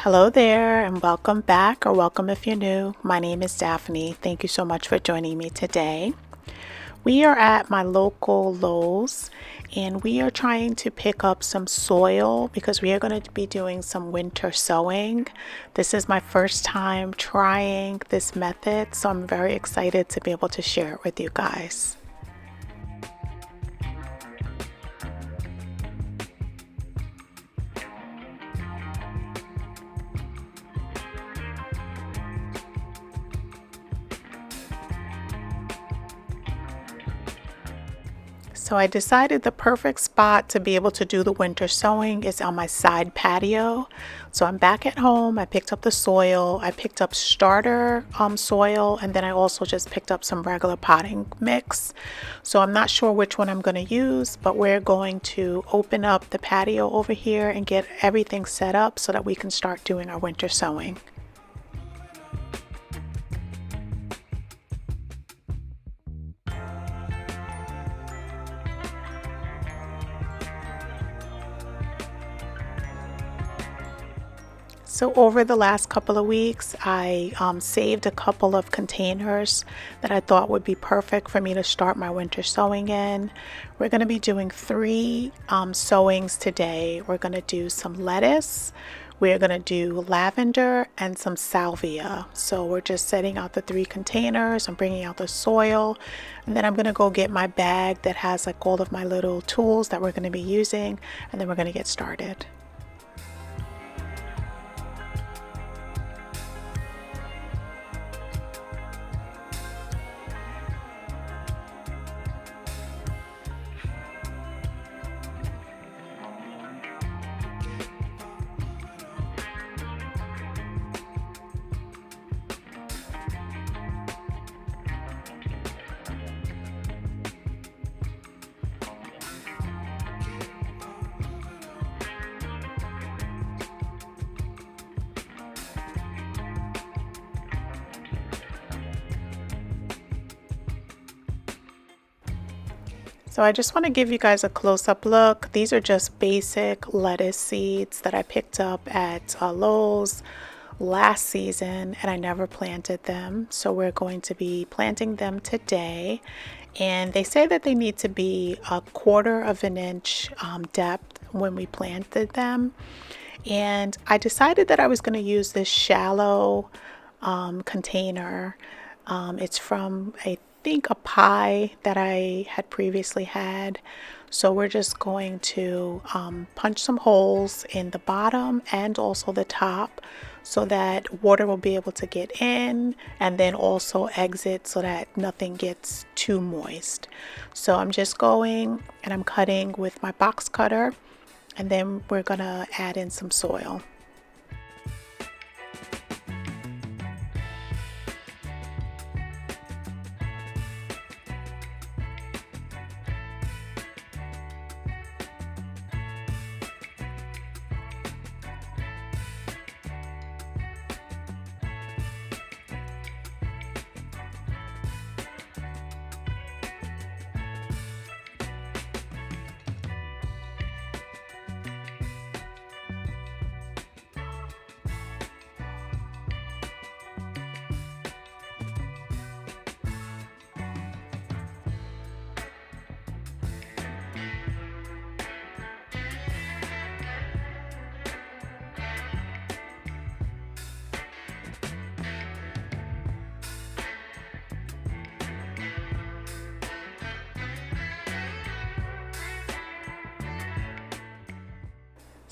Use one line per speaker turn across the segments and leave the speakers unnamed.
Hello there, and welcome back, or welcome if you're new. My name is Daphne. Thank you so much for joining me today. We are at my local Lowe's, and we are trying to pick up some soil because we are going to be doing some winter sowing. This is my first time trying this method, so I'm very excited to be able to share it with you guys. So I decided the perfect spot to be able to do the winter sowing is on my side patio. So I'm back at home. I picked up the soil. I picked up starter soil, and then I also just picked up some regular potting mix. So I'm not sure which one I'm going to use, but we're going to open up the patio over here and get everything set up so that we can start doing our winter sowing. So over the last couple of weeks, I saved a couple of containers that I thought would be perfect for me to start my winter sowing in. We're going to be doing three sowings today. We're going to do some lettuce, we're going to do lavender, and some salvia. So we're just setting out the three containers. I'm bringing out the soil, and then I'm going to go get my bag that has like all of my little tools that we're going to be using, and then we're going to get started. So I just want to give you guys a close-up look. These are just basic lettuce seeds that I picked up at Lowe's last season, and I never planted them. So we're going to be planting them today. And they say that they need to be a quarter of an inch depth when we planted them. And I decided that I was going to use this shallow container. It's from I think a pie that I had previously had. So we're just going to punch some holes in the bottom and also the top so that water will be able to get in and then also exit so that nothing gets too moist. So I'm just going and I'm cutting with my box cutter, and then we're gonna add in some soil.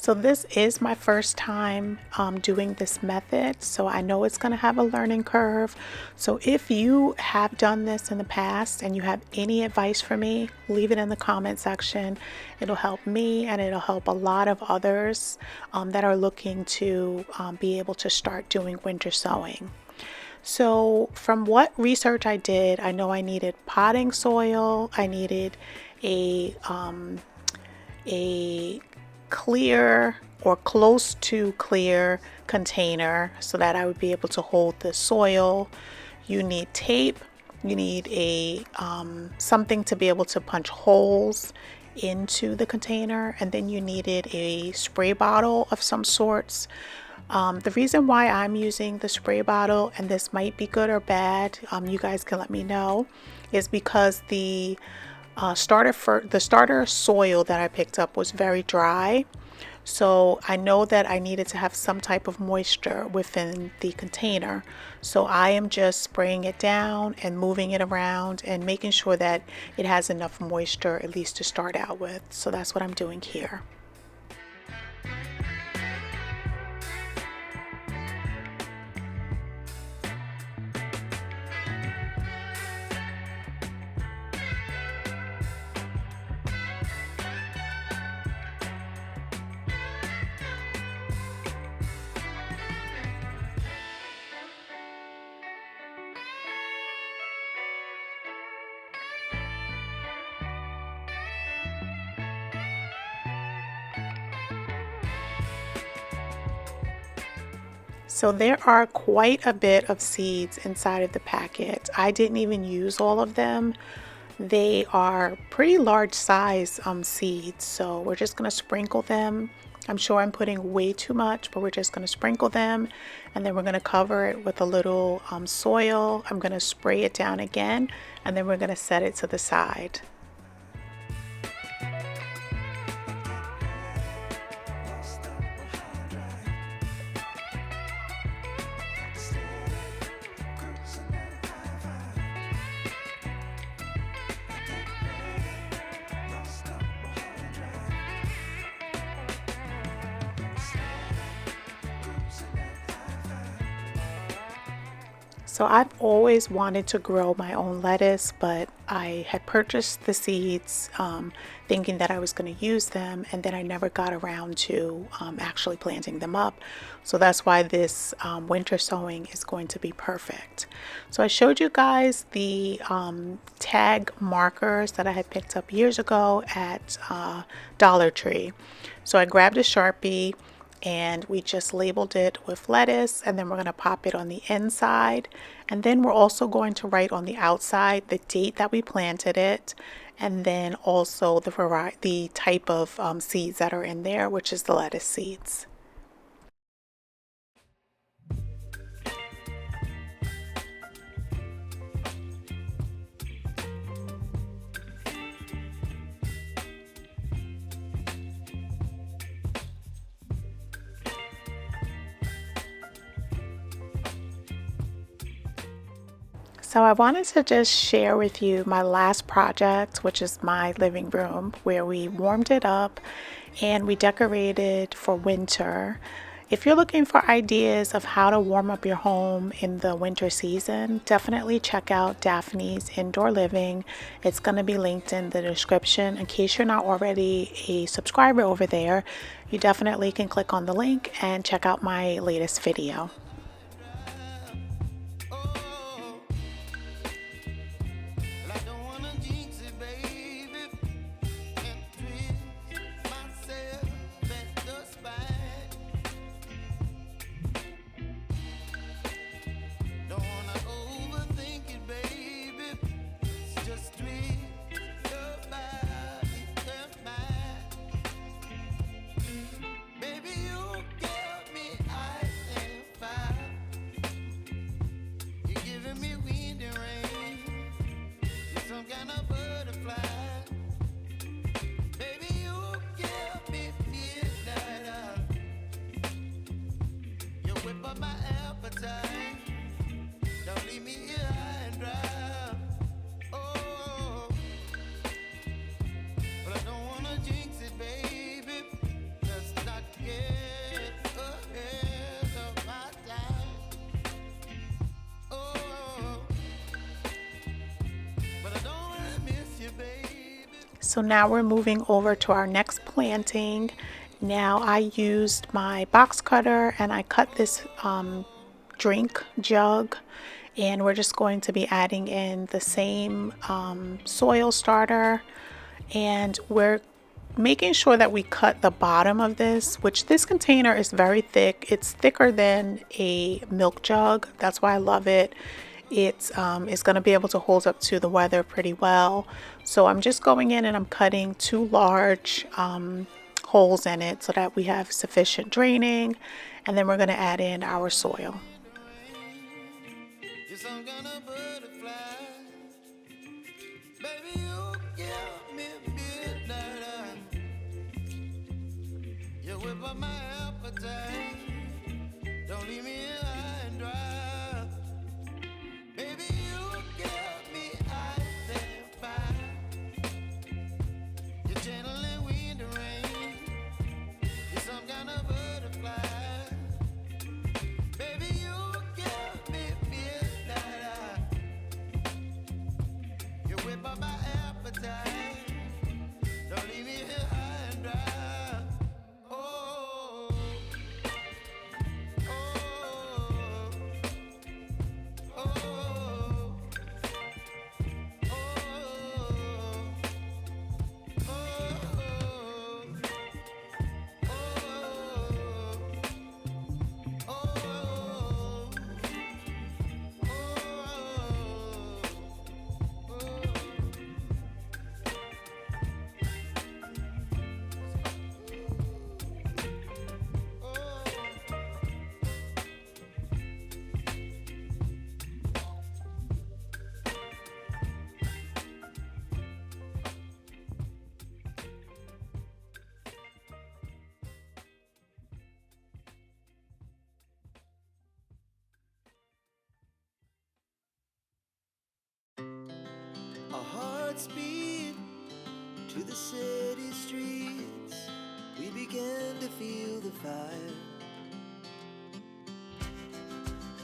So this is my first time doing this method, so I know it's going to have a learning curve. So if you have done this in the past and you have any advice for me, leave it in the comment section. It'll help me and it'll help a lot of others that are looking to be able to start doing winter sowing. So from what research I did, I know I needed potting soil, I needed a clear or close to clear container so that I would be able to hold the soil. You need tape, you need a something to be able to punch holes into the container, and then you needed a spray bottle of some sorts. The reason why I'm using the spray bottle, and this might be good or bad, you guys can let me know, is because the starter soil that I picked up was very dry. So I know that I needed to have some type of moisture within the container. So I am just spraying it down and moving it around and making sure that it has enough moisture at least to start out with. So that's what I'm doing here. So there are quite a bit of seeds inside of the packet. I didn't even use all of them. They are pretty large size seeds, so we're just going to sprinkle them. I'm sure I'm putting way too much, but we're just going to sprinkle them, and then we're going to cover it with a little soil. I'm going to spray it down again, and then we're going to set it to the side. So I've always wanted to grow my own lettuce, but I had purchased the seeds thinking that I was going to use them, and then I never got around to actually planting them up. So that's why this winter sowing is going to be perfect. So I showed you guys the tag markers that I had picked up years ago at Dollar Tree. So I grabbed a Sharpie and we just labeled it with lettuce, and then we're going to pop it on the inside, and then we're also going to write on the outside the date that we planted it, and then also the type of seeds that are in there, which is the lettuce seeds. So I wanted to just share with you my last project, which is my living room, where we warmed it up and we decorated for winter. If you're looking for ideas of how to warm up your home in the winter season, definitely check out Daphne's Indoor Living. It's going to be linked in the description. In case you're not already a subscriber over there, you definitely can click on the link and check out my latest video. So now we're moving over to our next planting. Now I used my box cutter and I cut this drink jug, and we're just going to be adding in the same soil starter, and we're making sure that we cut the bottom of this, which this container is very thick. It's thicker than a milk jug. That's why I love it. It's going to be able to hold up to the weather pretty well. So I'm just going in and I'm cutting 2 large holes in it so that we have sufficient draining. And then we're going to add in our soil.
Our hearts beat to the city streets. We began to feel the fire.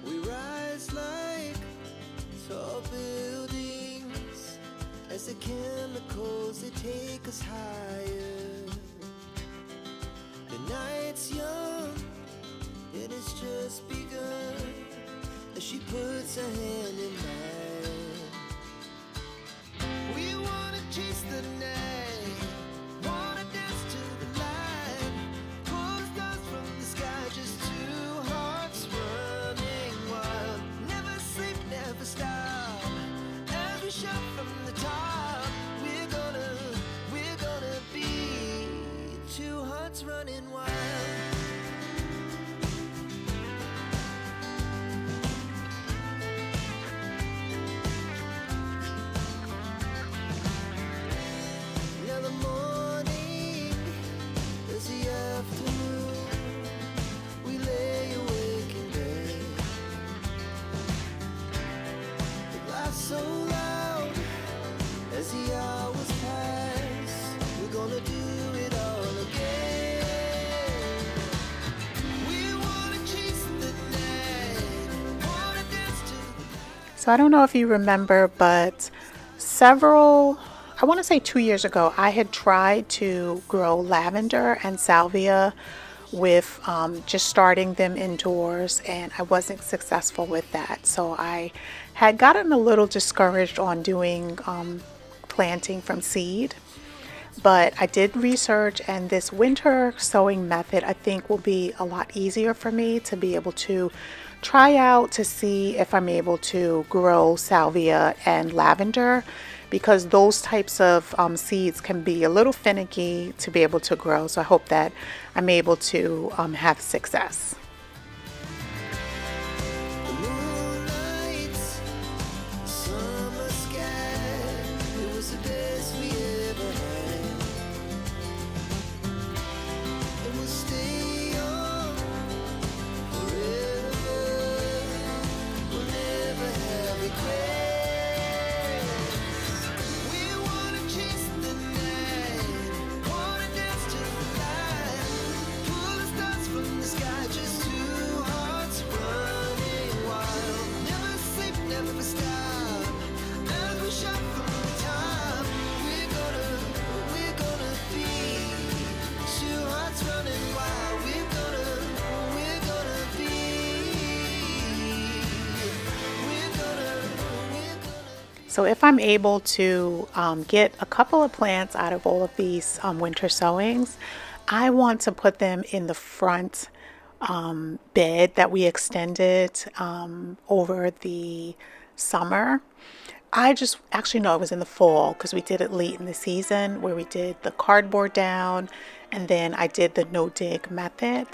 We rise like tall buildings as the chemicals, they take us higher. The night's young and it's just begun as she puts her hand in mine. We wanna chase the night, wanna dance to the light, pull stars from the sky, just two hearts running wild. Never sleep, never stop, as we shout from the top. We're gonna be two hearts running wild. So loud as the hours pass, we're gonna do it all again. We wanna chase the night, wanna dance to the...
So I don't know if you remember, but I want to say 2 years ago, I had tried to grow lavender and salvia with just starting them indoors, and I wasn't successful with that. So I had gotten a little discouraged on doing planting from seed, but I did research, and this winter sowing method I think will be a lot easier for me to be able to try out to see if I'm able to grow salvia and lavender, because those types of seeds can be a little finicky to be able to grow. So I hope that I'm able to have success. So if I'm able to get a couple of plants out of all of these winter sowings, I want to put them in the front bed that we extended over the summer. I just actually know it was in the fall because we did it late in the season where we did the cardboard down and then I did the no dig method.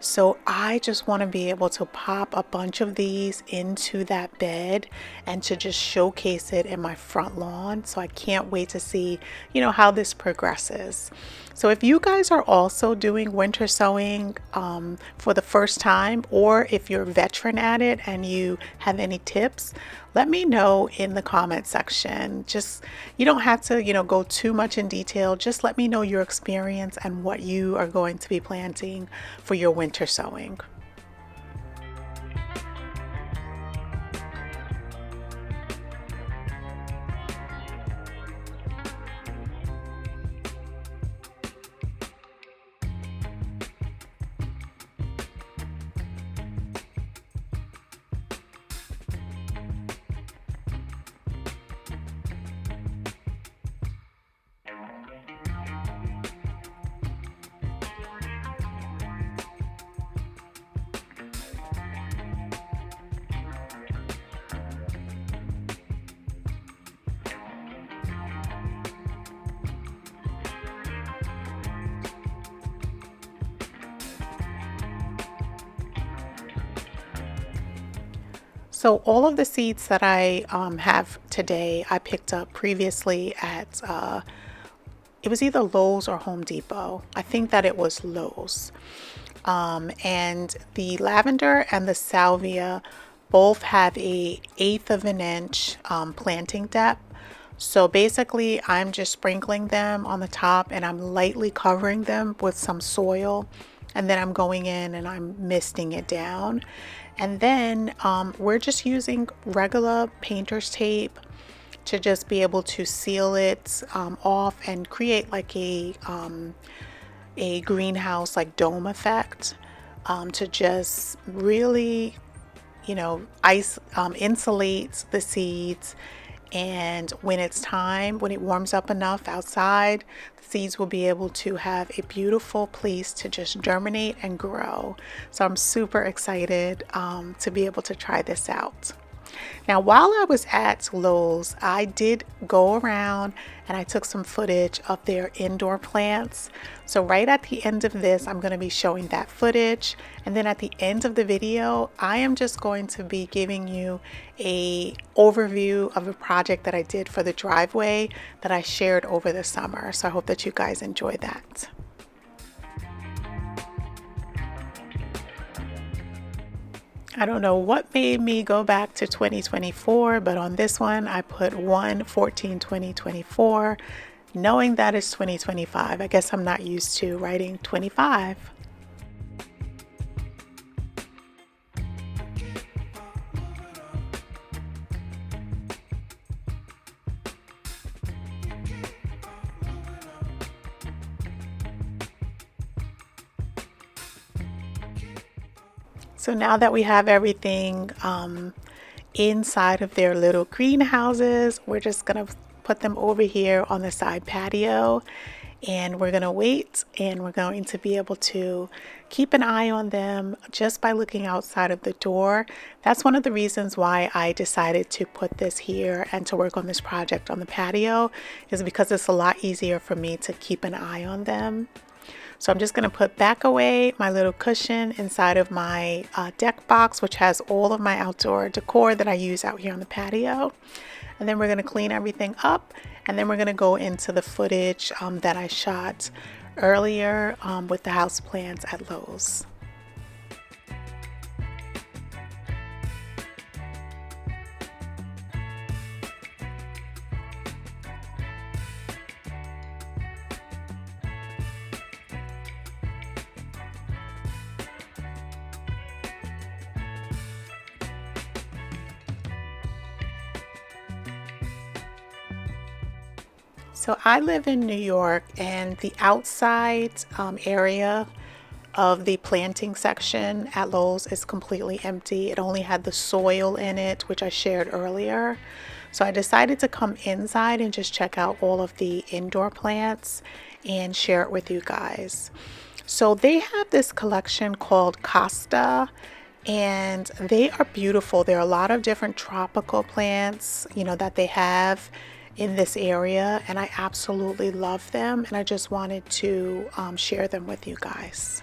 So I just want to be able to pop a bunch of these into that bed and to just showcase it in my front lawn. So I can't wait to see, how this progresses. So if you guys are also doing winter sowing for the first time, or if you're a veteran at it and you have any tips, let me know in the comment section. Just, you don't have to, go too much in detail. Just let me know your experience and what you are going to be planting for your winter sowing. So all of the seeds that I have today, I picked up previously at, it was either Lowe's or Home Depot. I think that it was Lowe's. And the lavender and the salvia both have a 1/8 of an inch planting depth. So basically I'm just sprinkling them on the top and I'm lightly covering them with some soil, and then I'm going in and I'm misting it down. And then we're just using regular painter's tape to just be able to seal it off and create like a greenhouse like dome effect, to just really, insulate the seeds. And when it's time, when it warms up enough outside, the seeds will be able to have a beautiful place to just germinate and grow. So I'm super excited to be able to try this out. Now, while I was at Lowe's, I did go around and I took some footage of their indoor plants. So right at the end of this, I'm going to be showing that footage. And then at the end of the video, I am just going to be giving you a overview of a project that I did for the driveway that I shared over the summer. So I hope that you guys enjoy that. I don't know what made me go back to 2024, but on this one I put 1/14/2024, knowing that it's 2025. I guess I'm not used to writing 25. So now that we have everything inside of their little greenhouses, we're just gonna put them over here on the side patio, and we're gonna wait, and we're going to be able to keep an eye on them just by looking outside of the door. That's one of the reasons why I decided to put this here and to work on this project on the patio, is because it's a lot easier for me to keep an eye on them. So I'm just going to put back away my little cushion inside of my deck box, which has all of my outdoor decor that I use out here on the patio. And then we're going to clean everything up, and then we're going to go into the footage that I shot earlier with the house plants at Lowe's. So I live in New York, and the outside area of the planting section at Lowe's is completely empty. It only had the soil in it, which I shared earlier. So I decided to come inside and just check out all of the indoor plants and share it with you guys. So they have this collection called Costa, and they are beautiful. There are a lot of different tropical plants, that they have. in this area, and I absolutely love them, and I just wanted to share them with you guys.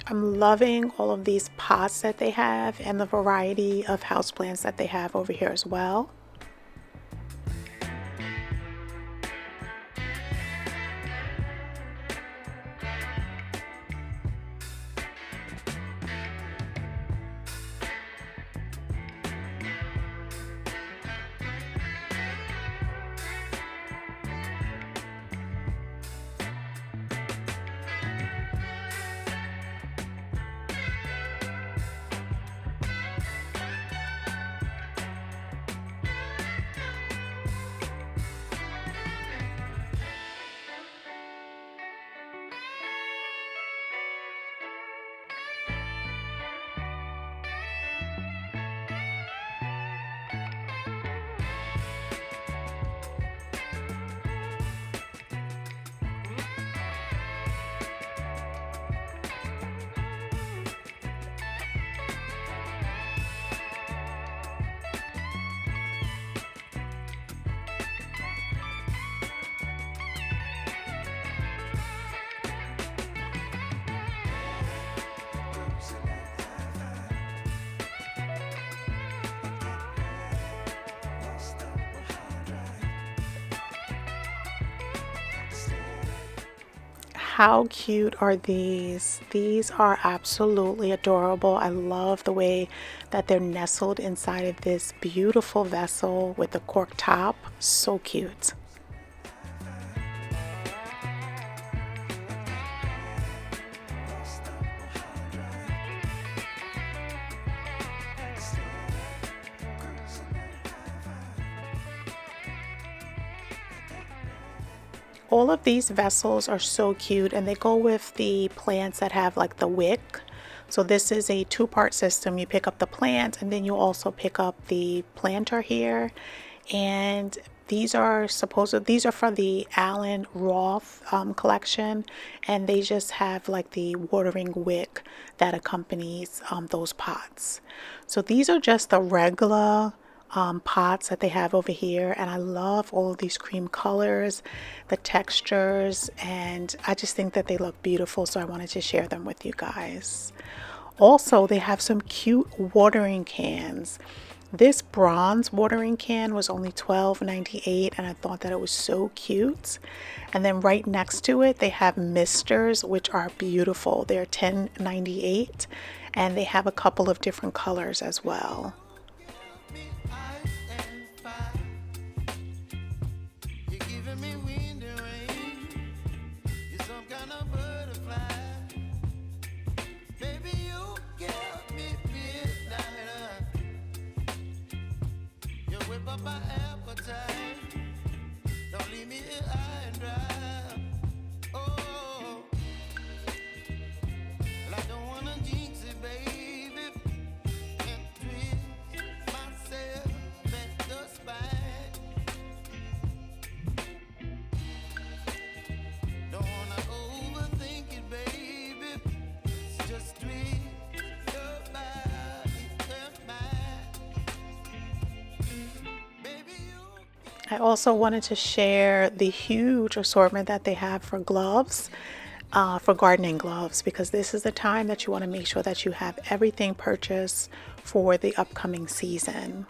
I'm loving all of these pots that they have and the variety of houseplants that they have over here as well. How cute are these? These are absolutely adorable. I love the way that they're nestled inside of this beautiful vessel with the cork top. So cute. All of these vessels are so cute, and they go with the plants that have like the wick. So this is a two-part system. You pick up the plant and then you also pick up the planter here. And these are for the Allen Roth collection, and they just have like the watering wick that accompanies those pots. So these are just the regular pots that they have over here, and I love all of these cream colors, the textures, and I just think that they look beautiful, so I wanted to share them with you guys. Also, they have some cute watering cans. This bronze watering can was only $12.98, and I thought that it was so cute. And then right next to it, they have misters, which are beautiful. They're $10.98, and they have a couple of different colors as well.
My appetite, don't leave me here high and dry. Oh, well, I don't wanna jinx it, baby, and twist myself at the spine. Don't wanna overthink it, baby. It's just twist your body and mine.
I also wanted to share the huge assortment that they have for gloves, for gardening gloves, because this is the time that you want to make sure that you have everything purchased for the upcoming season.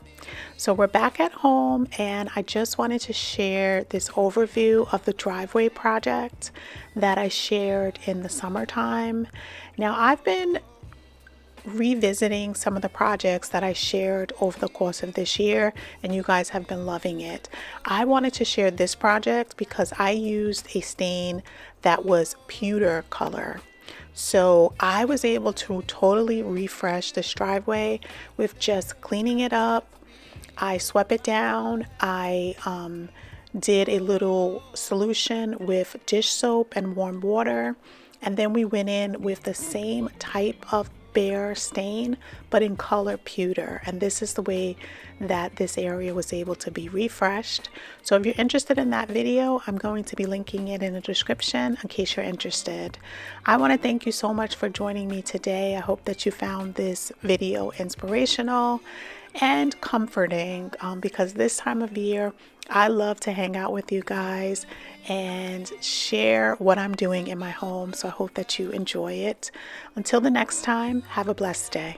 So we're back at home, and I just wanted to share this overview of the driveway project that I shared in the summertime. Now, I've been revisiting some of the projects that I shared over the course of this year, and you guys have been loving it. I wanted to share this project because I used a stain that was pewter color. So I was able to totally refresh this driveway with just cleaning it up. I swept it down. I did a little solution with dish soap and warm water. And then we went in with the same type of bare stain, but in color pewter. And this is the way that this area was able to be refreshed. So if you're interested in that video, I'm going to be linking it in the description in case you're interested. I want to thank you so much for joining me today. I hope that you found this video inspirational and comforting, because this time of year, I love to hang out with you guys and share what I'm doing in my home. So I hope that you enjoy it. Until the next time, have a blessed day.